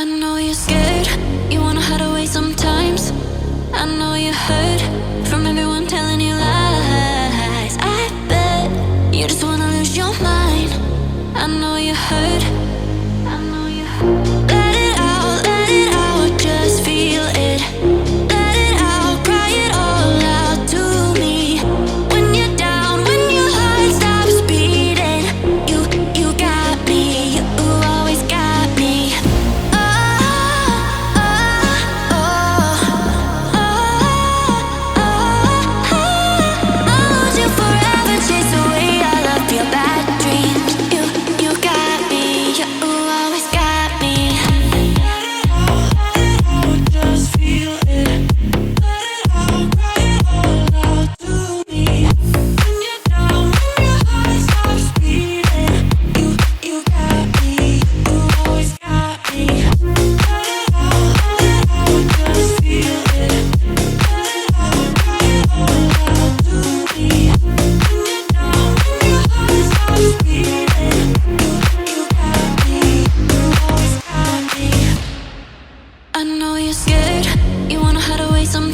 I know you're scared, you wanna hide away sometimes. I know you're hurt from everyone telling you lies. I bet you just wanna lose your mind. I know you're hurt, I know you're hurt. Let it out, just feel it. Let it out, cry it all out to me. When you're down, when your heart stops beating, you got me, you always got me. I'll lose you forever, chase away all of your bad dreams. You got me, you always got me. Let it out, just feel it. Let it out, cry it all out to me. When you're down, when your heart stops beating, you got me, you always got me. Let it out, just feel it. Let it out, cry it all out to me. When you're down, when your heart stops beating, you got me, you always got me. I know you're scared, you wanna hide away some